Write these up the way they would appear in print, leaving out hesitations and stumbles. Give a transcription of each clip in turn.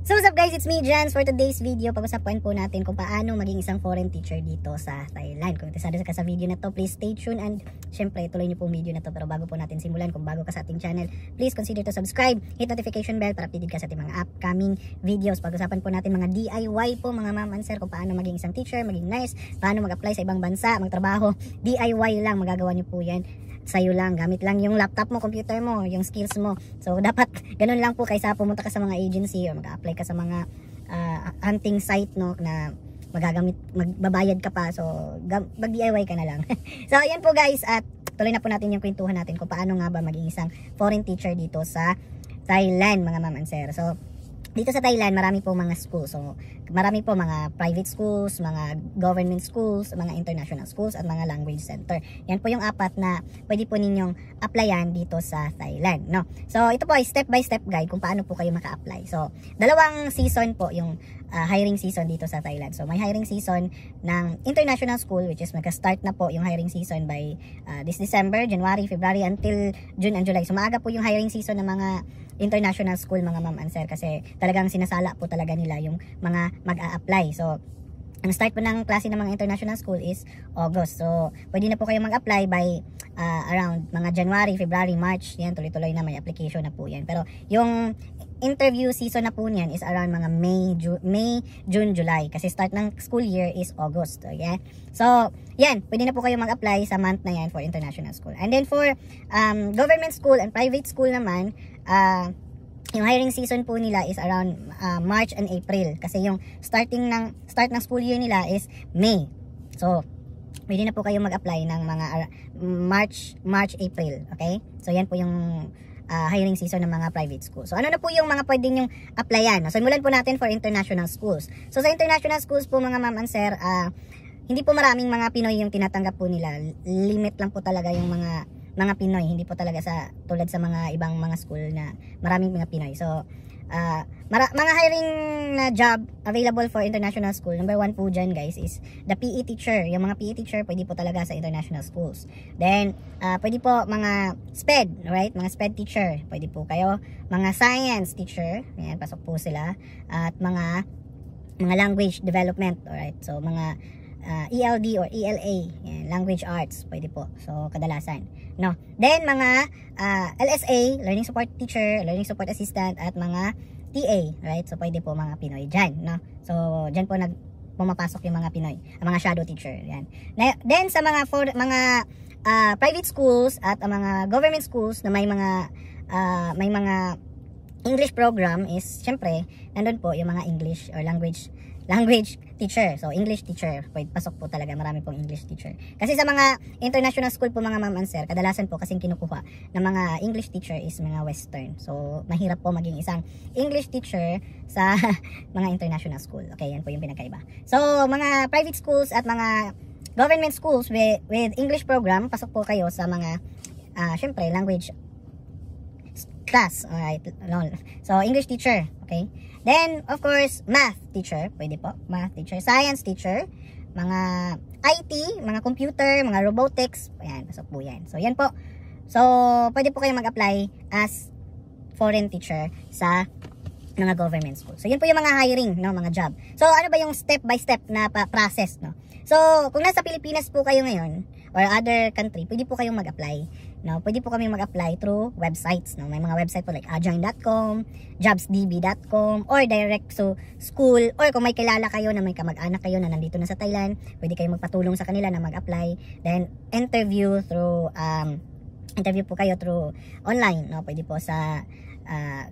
So what's up guys, it's me Jans. For today's video, pag-usapan po natin kung paano maging isang foreign teacher dito sa Thailand. Kung interesado ka sa video na to, please stay tuned and syempre tuloy niyo po yung video na to. Pero bago po natin simulan, kung bago ka sa ating channel, please consider to subscribe, hit notification bell para updated ka sa ating mga upcoming videos. Pag-usapan po natin mga DIY po mga ma'am and sir, kung paano maging isang teacher, maging nurse, paano mag-apply sa ibang bansa, magtrabaho. DIY lang, magagawa niyo po yan sa'yo lang, gamit lang yung laptop mo, computer mo, yung skills mo. So dapat ganun lang po kaysa pumunta ka sa mga agency o mag-apply ka sa mga hunting site, no, na magbabayad ka pa. So mag-DIY ka na lang. So ayan po guys, at tuloy na po natin yung kwentuhan natin kung paano nga ba maging isang foreign teacher dito sa Thailand mga ma'am and sir. So dito sa Thailand, marami po mga schools. So, marami po mga private schools, mga government schools, mga international schools, at mga language center. Yan po yung apat na pwede po ninyong applyan dito sa Thailand, no? So, ito po ay step by step guide kung paano po kayo maka-apply. So, dalawang season po yung hiring season dito sa Thailand. So, may hiring season ng international school, which is magka-start na po yung hiring season by this December, January, February, until June and July. So, maaga po yung hiring season ng mga international school mga ma'am and sir, kasi talagang sinasala po talaga nila yung mga mag-a-apply. So, ang start po ng klase ng mga international school is August. So, pwede na po kayo mag-apply by around mga January, February, March. Yan, tuloy-tuloy na may application na po yan. Pero yung interview season na po niyan is around mga May, June, July. Kasi start ng school year is August. Okay? So, yan, pwede na po kayo mag-apply sa month na yan for international school. And then for government school and private school naman, yung hiring season po nila is around March and April, kasi yung start ng school year nila is May. So pwede na po kayo mag-apply ng mga March, April, okay? So yan po yung hiring season ng mga private schools. So ano na po yung mga pwede nyong applyan? So simulan po natin for international schools. So sa international schools po mga ma'am and sir, hindi po maraming mga Pinoy yung tinatanggap po nila. Limit lang po talaga yung mga Pinoy, hindi po talaga sa tulad sa mga ibang mga school na maraming mga Pinoy. So mga hiring na job available for international school, number 1 po dyan guys is the PE teacher. Yung mga PE teacher pwede po talaga sa international schools. Then pwede po mga SPED, right? Mga SPED teacher, pwede po kayo. Mga science teacher, ayan, pasok po sila. At mga language development, alright? So mga ELD or ELA, yan, language arts, pwede po. So kadalasan, no. Then mga LSA, learning support teacher, learning support assistant, at mga TA, right? So pwede po mga Pinoy dyan, no. So dyan po pumapasok yung mga Pinoy, mga shadow teacher, yan. Then sa mga private schools at mga government schools na may mga English program is syempre nandun po yung mga English or language teacher. So English teacher, pwede pasok po talaga, marami pong English teacher. Kasi sa mga international school po mga ma'am and sir, kadalasan po kasing kinukuha ng mga English teacher is mga western. So mahirap po maging isang English teacher sa mga international school. Okay, yan po yung pinagkaiba. So mga private schools at mga government schools with English program, pasok po kayo sa mga syempre language class. Alright, so English teacher, okay. Then of course math teacher, pwede po, math teacher, science teacher, mga IT, mga computer, mga robotics, ayan, pasok po yan. So yan po. So pwede po kayo mag-apply as foreign teacher sa mga government school. So yun po yung mga hiring, no, mga job. So ano ba yung step by step na process, no? So kung nasa Pilipinas po kayo ngayon or other country, pwede po kayong mag-apply, no? Pwede po kami mag-apply through websites, no? May mga website po like ajoin.com, jobsdb.com, or direct to school, or kung may kilala kayo na may kamag-anak kayo na nandito na sa Thailand, pwede kayong magpatulong sa kanila na mag-apply. Then interview po kayo through online, no? Pwede po sa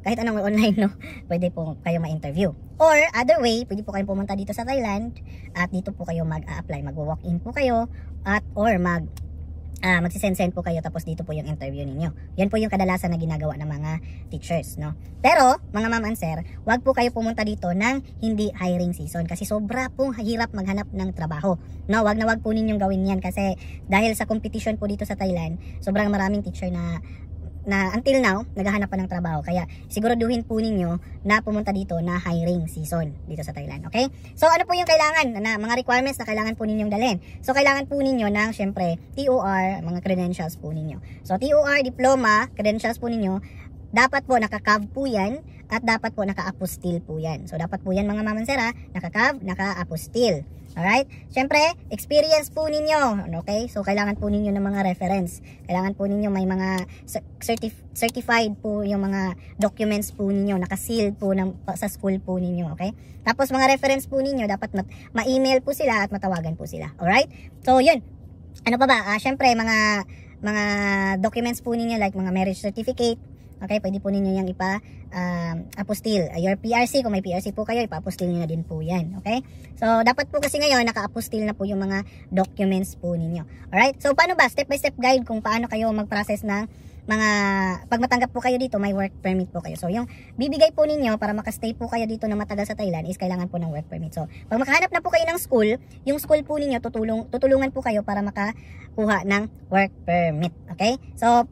kahit anong online, no, pwede po kayo ma-interview. Or other way, pwede po kayong pumunta dito sa Thailand at dito po kayo mag-a-apply, mag-walk-in po kayo, at or magsisend po kayo, tapos dito po yung interview ninyo. Yan po yung kadalasan na ginagawa ng mga teachers, no. Pero mga ma'am and sir, wag po kayo pumunta dito ng hindi hiring season, kasi sobra pong hirap maghanap ng trabaho, no. Wag na wag po ninyong gawin yan, kasi dahil sa competition po dito sa Thailand, sobrang maraming teacher na until now, naghahanap pa ng trabaho. Kaya siguraduhin po ninyo na pumunta dito na hiring season dito sa Thailand. Okay? So ano po yung kailangan, mga requirements na kailangan po ninyong dalhin? So kailangan po ninyo ng syempre TOR, mga credentials po ninyo. So TOR, diploma, credentials po ninyo, dapat po naka-cav po yan at dapat po naka-apostille po yan. So dapat po yan mga ma'am and sir ha, naka-cav, naka-apostille. Alright? Syempre, experience po ninyo. Okay? So, kailangan po ninyo ng mga reference. Kailangan po ninyo may mga certified po yung mga documents po ninyo. Naka-seal po sa school po ninyo. Okay? Tapos, mga reference po ninyo, dapat ma-email po sila at matawagan po sila. Alright? So, yun. Ano pa ba? Syempre, mga documents po ninyo like mga marriage certificate. Okay, pwede po ninyo yung apostille. Your PRC, kung may PRC po kayo, ipa-apostille nyo na din po yan. Okay? So, dapat po kasi ngayon, naka-apostille na po yung mga documents po ninyo. Alright? So, paano ba? Step-by-step guide kung paano kayo mag-process ng mga, pag matanggap po kayo dito, may work permit po kayo. So, yung bibigay po ninyo para makastay po kayo dito na matagal sa Thailand is kailangan po ng work permit. So, pag makahanap na po kayo ng school, yung school po ninyo, tutulungan po kayo para makakuha ng work permit. Okay? So,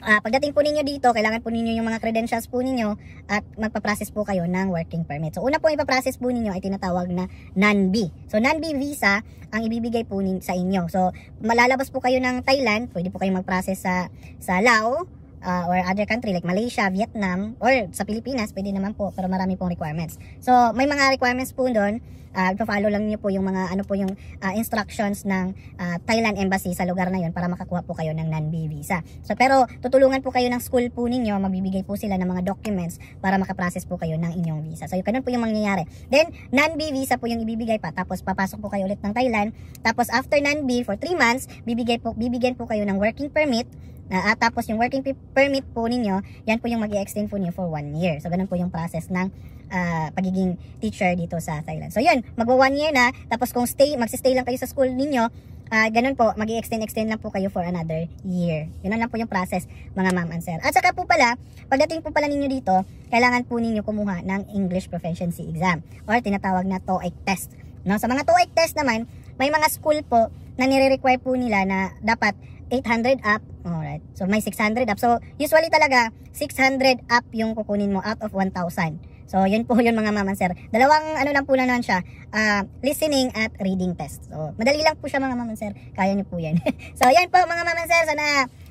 pagdating po ninyo dito, kailangan po ninyo yung mga credentials po ninyo at magpa-process po kayo ng working permit. So, una po ipa-process po ninyo ay tinatawag na NANB. So, NANB visa ang ibibigay po sa inyo. So, malalabas po kayo ng Thailand, pwede po kayong mag-process sa Laos, or other country like Malaysia, Vietnam, or sa Pilipinas, pwede naman po, pero marami pong requirements. So, may mga requirements po doon. Follow lang niyo po yung mga instructions ng Thailand Embassy sa lugar na yon para makakuha po kayo ng NANB visa. So, pero tutulungan po kayo ng school po ninyo, magbibigay po sila ng mga documents para makaprocess po kayo ng inyong visa. So, ganun po yung mangyayari. Then, NANB visa po yung ibibigay pa, tapos papasok po kayo ulit ng Thailand. Tapos, after NANB, for 3 months, bibigyan po kayo ng working permit. At tapos yung working permit po ninyo, yan po yung mag-i-extend po niyo for 1 year. So, ganun po yung process ng pagiging teacher dito sa Thailand. So, yun, magwa 1 year na. Tapos kung magsistay lang kayo sa school ninyo, ganun po, mag-i-extend lang po kayo for another year. Yun lang po yung process, mga ma'am and sir. At saka po pala, pagdating po pala ninyo dito, kailangan po ninyo kumuha ng English Proficiency Exam or tinatawag na TOEIC test. No? Sa mga TOEIC test naman, may mga school po na nire-require po nila na dapat 800 up. Alright. So, may 600 up. So, usually talaga, 600 up yung kukunin mo out of 1,000. So, yun po yun mga ma'am and sir. Dalawang lang po naman siya. Listening at reading test. So, madali lang po siya mga ma'am and sir. Kaya nyo po yan. So, yan po mga ma'am and sir. Sana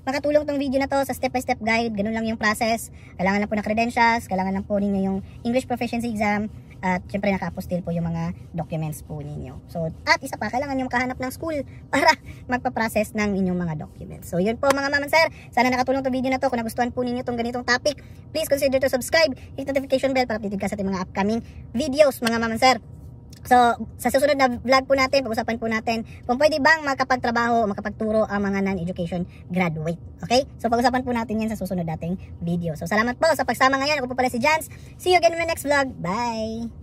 makatulong tong video na to sa step-by-step guide. Ganun lang yung process. Kailangan lang po ng credentials. Kailangan lang po ninyo yung English Proficiency Exam. At syempre naka-apostille po yung mga documents po ninyo. So, at isa pa, kailangan nyo makahanap ng school para magpa-process ng inyong mga documents. So, yun po mga ma'am and sir. Sana nakatulong itong video na to. Kung nagustuhan po ninyo itong ganitong topic, please consider to subscribe, hit notification bell para updated ka sa ating mga upcoming videos mga ma'am and sir. So, sa susunod na vlog po natin, pag-usapan po natin kung pwede bang makapagtrabaho o makapagturo ang mga non-education graduate. Okay? So, pag-usapan po natin yan sa susunod nating video. So, salamat po sa pagsama ngayon. Ako po pala si Jans. See you again in my next vlog. Bye!